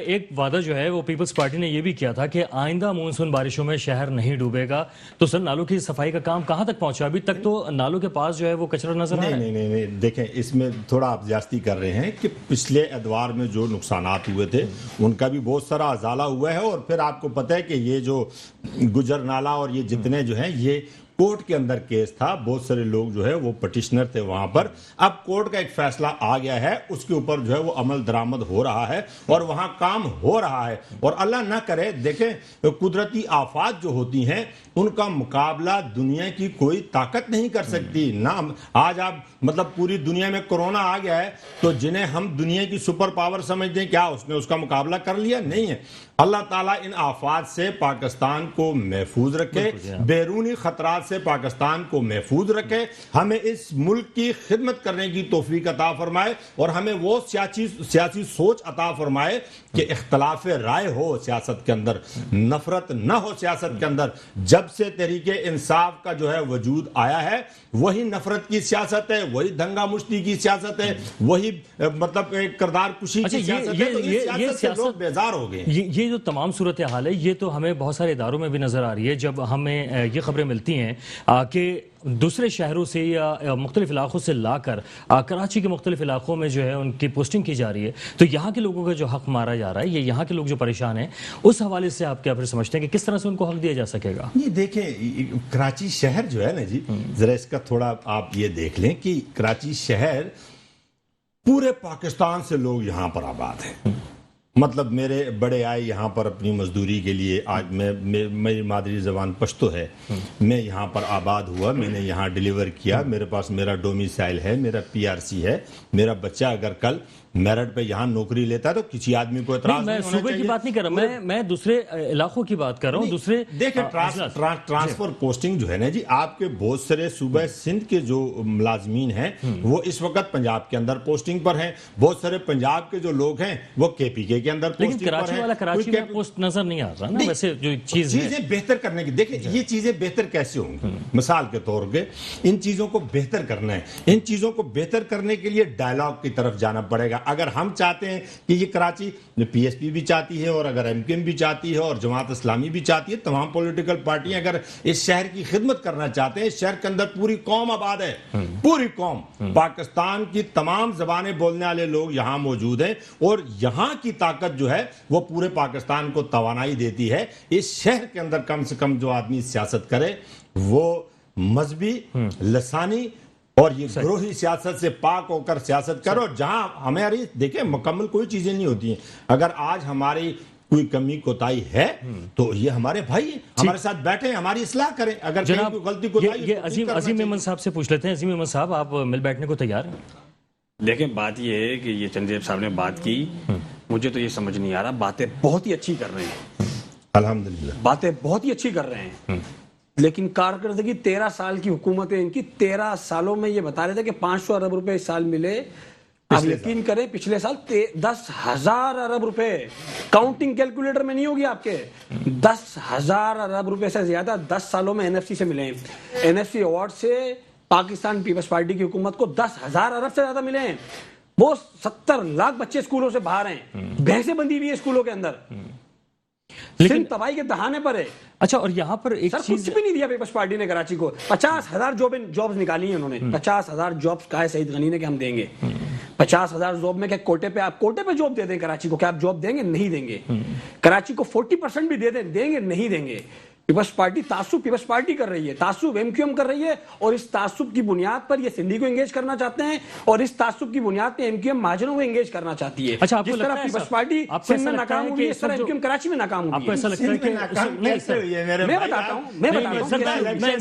S2: ایک وعدہ جو ہے وہ پیپلز پارٹی نے یہ بھی کیا تھا کہ آئندہ مونسون بارشوں میں شہر نہیں ڈوبے گا. تو سر نالوں کی صفائی کا کام کہاں تک پہنچا؟ ابھی تک تو نالوں کے پاس جو ہے وہ کچرا نظر آ رہا ہے.
S1: نہیں دیکھیں اس میں تھوڑا آپ زیادتی کر رہے ہیں کہ پچھلے ادوار میں جو نقصانات ہوئے تھے ان کا بھی بہت سارا ازالہ ہوا ہے. اور پھر آپ کو پتہ ہے کہ یہ جو گجر نالہ اور یہ جتنے جو ہیں یہ کورٹ کے اندر کیس تھا. بہت سارے لوگ جو ہے وہ پٹیشنر تھے وہاں پر. اب کورٹ کا ایک فیصلہ آ گیا ہے, اس کے اوپر جو ہے وہ عمل درآمد ہو رہا ہے اور وہاں کام ہو رہا ہے. اور اللہ نہ کرے دیکھیں قدرتی آفات جو ہوتی ہیں ان کا مقابلہ دنیا کی کوئی طاقت نہیں کر سکتی. نہ آج آپ مطلب پوری دنیا میں کورونا آ گیا ہے تو جنہیں ہم دنیا کی سپر پاور سمجھتے ہیں کیا اس نے اس کا مقابلہ کر لیا؟ نہیں ہے. اللہ تعالیٰ ان آفات سے پاکستان کو محفوظ رکھے, بیرونی خطرات سے پاکستان کو محفوظ رکھے, ہمیں اس ملک کی خدمت کرنے کی توفیق عطا فرمائے اور ہمیں وہ سیاسی سوچ عطا فرمائے کہ اختلاف رائے ہو سیاست کے اندر, نفرت نہ ہو سیاست کے اندر. جب سے تحریک انصاف کا جو ہے وجود آیا ہے وہی نفرت کی سیاست ہے, وہی دنگا مشتی کی سیاست ہے, وہی مطلب کردار کشی کی سیاست ہے. تو اس سیاست سے لوگ بیزار ہو گئے.
S2: یہ جو تمام صورتحال ہے یہ تو ہمیں بہت سارے اداروں میں بھی نظر آ رہی ہے. جب ہمیں یہ خبریں ملتی ہیں کہ دوسرے شہروں سے یا مختلف علاقوں سے لا کر کراچی کے مختلف علاقوں میں جو ہے ان کی پوسٹنگ کی جا رہی ہے تو یہاں کے لوگوں کا جو حق مارا جا رہا ہے, یہ یہاں کے لوگ جو پریشان ہیں, اس حوالے سے آپ کیا پھر سمجھتے ہیں کہ کس طرح سے ان کو حق دیا جا سکے گا؟
S1: یہ دیکھیں کراچی شہر جو ہے نا جی, ذرا اس کا تھوڑا آپ یہ دیکھ لیں کہ کراچی شہر پورے پاکستان سے لوگ یہاں پر آباد ہیں. مطلب میرے بڑے آئے یہاں پر اپنی مزدوری کے لیے. آج میری مادری زبان پشتو ہے, میں یہاں پر آباد ہوا, میں نے یہاں ڈیلیور کیا, میرے پاس میرا ڈومیسائل ہے, میرا PRC ہے. میرا بچہ اگر کل میرٹ پہ یہاں نوکری لیتا ہے تو کسی آدمی کو اعتراض نہیں ہونا چاہیے.
S2: میں صوبے کی بات نہیں کر رہا, میں دوسرے علاقوں کی بات کر رہا ہوں. دوسرے
S1: دیکھیں ٹرانسفر پوسٹنگ جو ہے نا جی, آپ کے بہت سارے صوبہ سندھ کے جو ملازمین ہیں وہ اس وقت پنجاب کے اندر پوسٹنگ پر ہیں. بہت سارے پنجاب کے جو لوگ ہیں وہ KPK کے اندر پوسٹنگ پر ہیں.
S2: کراچی والا کراچی میں پوسٹ نظر نہیں آ رہا نا. ویسے جو
S1: چیزیں بہتر کرنے کی, دیکھیں یہ چیزیں بہتر کیسے ہوں گی. مثال کے طور پہ ان چیزوں کو بہتر کرنا ہے. ان چیزوں کو بہتر کرنے کے لیے ڈائلاگ کی طرف جانا پڑے گا. اگر ہم چاہتے ہیں کہ یہ کراچی PSP بھی چاہتی ہے اور اگر MQM بھی چاہتی ہے اور جماعت اسلامی بھی چاہتی ہے, تمام پولیٹیکل پارٹیاں اگر اس شہر کی خدمت کرنا چاہتے ہیں, اس شہر کے اندر پوری قوم آباد ہے, پوری قوم, پاکستان کی تمام زبانیں بولنے والے لوگ یہاں موجود ہیں اور یہاں کی طاقت جو ہے وہ پورے پاکستان کو توانائی دیتی ہے. اس شہر کے اندر کم سے کم جو آدمی سیاست کرے وہ مذہبی, لسانی اور یہ گروہی سیاست سے پاک ہو کر سیاست کرو. جہاں ہماری دیکھیں مکمل کوئی چیزیں نہیں ہوتی ہیں. اگر آج ہماری کوئی کمی کوتاہی ہے تو یہ ہمارے بھائی ہیں, ہمارے ساتھ بیٹھیں, ہماری اصلاح کریں. اگر
S2: جناب
S1: غلطی کوتاہی
S2: عظیم احمد صاحب سے پوچھ لیتے ہیں. عظیم احمد صاحب, آپ مل بیٹھنے کو تیار ہیں؟
S3: دیکھیں بات یہ ہے کہ یہ چنجیب صاحب نے بات کی, مجھے تو یہ سمجھ نہیں آ رہا. باتیں بہت ہی اچھی کر رہے ہیں,
S1: الحمدللہ
S3: باتیں بہت ہی اچھی کر رہے ہیں, لیکن کارکردگی 13 سال کی حکومت ہے ان کی. 13 سالوں میں یہ بتا رہے تھے کہ 500 ارب روپے اس سال ملے. آپ یقین کریں پچھلے سال 10,000 ارب روپے, کاؤنٹنگ کیلکولیٹر میں نہیں ہوگی آپ کے, 10,000 ارب روپے سے زیادہ 10 سالوں میں NFC سے ملے ہیں. NFC ایوارڈ سے پاکستان پیپلز پارٹی کی حکومت کو 10,000 ارب سے زیادہ ملے ہیں. وہ 70 لاکھ بچے اسکولوں سے باہر ہیں, بھینسیں بندھی ہوئی ہیں اسکولوں کے اندر, لیکن تباہی کے دہانے پر ہے.
S2: اچھا, اور یہاں پر ایک
S3: چیز کچھ بھی نہیں دیا پیپلز پارٹی نے کراچی کو. 50,000 جابز نکالی ہیں انہوں نے. 50,000 جابز کہا ہے سعید غنی نے کہ ہم دیں گے. 50,000 جاب میں کہ کوٹے پہ جاب دے دیں کراچی کو, کیا آپ جاب دیں گے؟ نہیں دیں گے. کراچی کو 40% بھی دیں گے نہیں دیں گے. پیپلز پارٹی تعصب پیپلز پارٹی کر رہی ہے, تعصب MQM کر رہی ہے, اور اس تعصب کی بنیاد پر یہ سندھی کو انگیج کرنا چاہتے ہیں اور اس تعصب کی بنیاد پہ MQM مہاجروں کو انگیج کرنا چاہتی ہے.
S2: اچھا,
S3: جس طرح پیپلز پارٹی سندھ میں ناکام ہوئی ہے اس طرح MQM کراچی میں ناکام ہوئی ہے.
S2: آپ کو ایسا لگتا ہے کہ
S3: میں بتاتا ہوں
S2: میں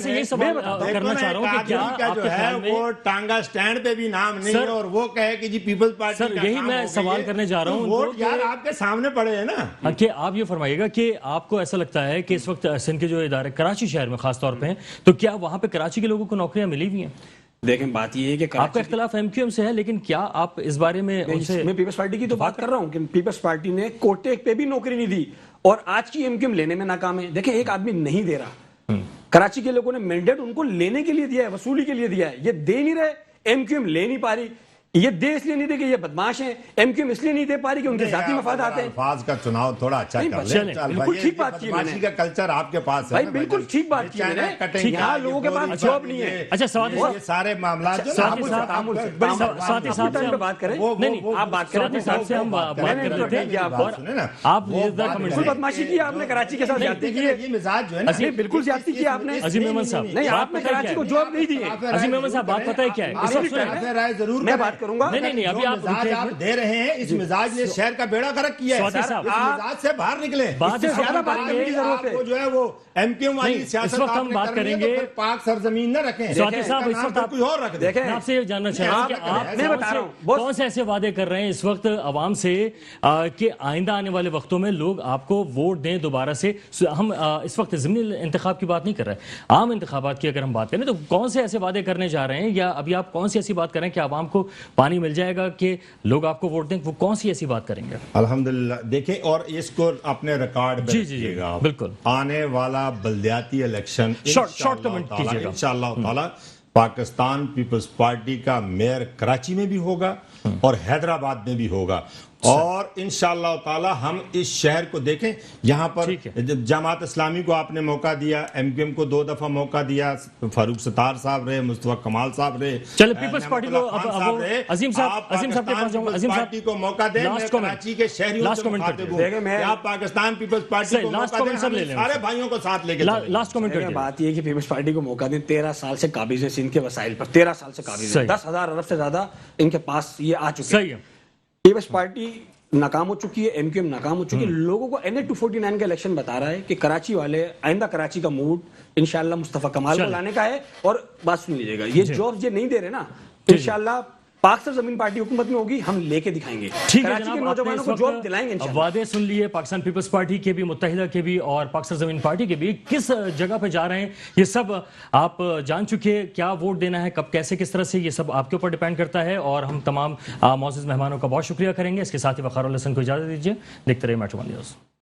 S2: یہ سوال کرنا چاہ رہا ہوں کہ کیا آپ کے خیال میں
S1: وہ ٹانگا سٹینڈ پہ بھی نام نہیں ہے اور وہ کہے کہ جی پیپلز پارٹی,
S2: سر یہی میں سوال کرنے جا رہا ہوں.
S1: ووٹ یار آپ کے سامنے پڑے ہیں نا,
S2: کہ آپ یہ فرمائیے گا کہ آپ کو ایسا لگتا ہے کہ اس وقت سندھ کے جو ادارے کراچی شہر میں خاص طور پہ ہیں تو کیا وہاں پہ کراچی کے لوگوں کو نوکریاں ملی ہوئی ہیں؟
S3: دیکھیں بات یہ ہے کہ
S2: آپ کا اختلاف MQM سے ہے, لیکن کیا آپ اس بارے میں ان سے,
S3: میں پیپلز پارٹی کی تو بات کر رہا ہوں کہ پیپلز پارٹی نے کوٹے پہ بھی نوکری نہیں دی اور آج کی MQM لینے میں ناکام ہے. دیکھیں ایک آدمی نہیں دے رہا, کراچی کے لوگوں نے مینڈیٹ ان کو لینے کے لیے دیا ہے, وصولی کے لیے دیا ہے, یہ دے نہیں رہے, MQM لے نہیں پا رہی. یہ دے اس لیے نہیں دے کہ یہ بدماش ہیں, MQM اس لیے نہیں دے پا رہی کہ ان کے ذاتی مفادات ہیں.
S1: الفاظ کا چناؤ تھوڑا اچھا کر لیں.
S3: بالکل ٹھیک بات کی میں نے,
S1: کا کلچر آپ کے پاس ہے
S3: بھائی بالکل ٹھیک بات کی میں نے. یہاں لوگوں کے پاس جاب نہیں ہے.
S2: اچھا سواد
S1: یہ سارے معاملات جو
S2: ساتھی صاحب سے
S3: بات کریں,
S2: نہیں
S3: آپ بات کریں,
S2: ساتھی صاحب سے ہم بات کر رہے تھے اور آپ
S3: بالکل بدماشی کی آپ نے, کراچی کے ساتھ زیادتی کی ہے,
S1: یہ مزاج جو ہے نا,
S3: بالکل زیادتی کی آپ نے.
S2: عظیم احمد صاحب,
S3: نہیں آپ نے کراچی کو جاب نہیں دی ہے.
S2: عظیم احمد صاحب بات پتہ ہے کیا ہے,
S1: رائے ضرور
S3: میں بات کروں گا.
S2: نہیں ابھی آپ
S1: دے رہے ہیں, اس مزاج نے شہر کا بیڑا غرق کیا ہے.
S2: سوادی صاحب,
S1: اس مزاج سے باہر نکلیں.
S2: بات
S3: سے زیادہ بات کرنے کی ضرورت ہے.
S1: وہ جو ہے وہ MQM والی سیاست
S2: اس وقت ہم بات کریں گے,
S1: پاک سرزمین نہ رکھیں.
S2: سوادی صاحب اس وقت آپ
S1: کوئی اور رکھ دیں.
S2: میں آپ سے یہ جاننا چاہتا ہوں کہ آپ کون سے ایسے وعدے کر رہے ہیں اس وقت عوام سے کہ آئندہ آنے والے وقتوں میں لوگ آپ کو ووٹ دیں دوبارہ سے. ہم اس وقت ضمنی انتخاب کی بات نہیں کر رہے, عام انتخابات کی اگر ہم بات کریں تو کون سے ایسے وعدے کرنے جا رہے ہیں, یا ابھی آپ کون سی ایسی بات کریں کہ عوام کو پانی مل جائے گا کہ لوگ آپ کو ووٹ دیں, وہ کون سی ایسی بات کریں گے؟
S1: الحمدللہ دیکھیں, اور اس کو اپنے ریکارڈ پہ رکھیے گا.
S2: بالکل
S1: آنے والا بلدیاتی الیکشن
S2: شارٹ کمنٹ کیجیے گا.
S1: انشاءاللہ تعالی پاکستان پیپلز پارٹی کا میئر کراچی میں بھی ہوگا اور حیدرآباد میں بھی ہوگا, اور انشاءاللہ تعالی ہم اس شہر کو دیکھیں. یہاں پر جماعت اسلامی کو آپ نے موقع دیا, MQM کو 2 دفعہ موقع دیا, فاروق ستار صاحب رہے, مصطفیٰ کمال صاحب رہے,
S2: چلے پیپلز پارٹی کو
S1: عظیم صاحب کے پاس جاؤں گا. عظیم صاحب کو موقع دیں, میں کراچی کے شہریوں سے مخاطب ہوں, آپ پاکستان پیپلز پارٹی کو موقع دیں, ہم سارے بھائیوں کو ساتھ لے کے
S2: لاسٹ کمنٹ کر
S3: بات یہ کہ پیپلز پارٹی کو موقع دیں. 13 سال سے قابض ہیں سندھ کے وسائل پر, 13 سال سے قابض ہیں, 10,000 ارب سے زیادہ ان کے پاس یہ آ چکے ہیں. پیپلز پارٹی ناکام ہو چکی ہے, MQM ناکام ہو چکی ہے. لوگوں کو NA 249 کا الیکشن بتا رہا ہے کہ کراچی والے آئندہ کراچی کا موڈ انشاءاللہ مصطفیٰ کمال کو لانے کا ہے. اور بات سن لیجیے گا, یہ جابز یہ نہیں دے رہے نا, انشاءاللہ پاک سرزمین پارٹی حکومت میں ہوگی, ہم لے کے دکھائیں گے. کراچی کے نوجوانوں کو جاب دلائیں گے انشاءاللہ.
S2: وعدے سن لیے پاکستان پیپلز پارٹی کے بھی, متحدہ کے بھی اور پاک سرزمین پارٹی کے بھی, کس جگہ پہ جا رہے ہیں یہ سب آپ جان چکے. کیا ووٹ دینا ہے, کب, کیسے, کس طرح سے, یہ سب آپ کے اوپر ڈیپینڈ کرتا ہے. اور ہم تمام معزز مہمانوں کا بہت شکریہ کریں گے. اس کے ساتھ ہی وقار الحسن کو اجازت دیجیے. دیکھتے رہیے میٹروون نیوز.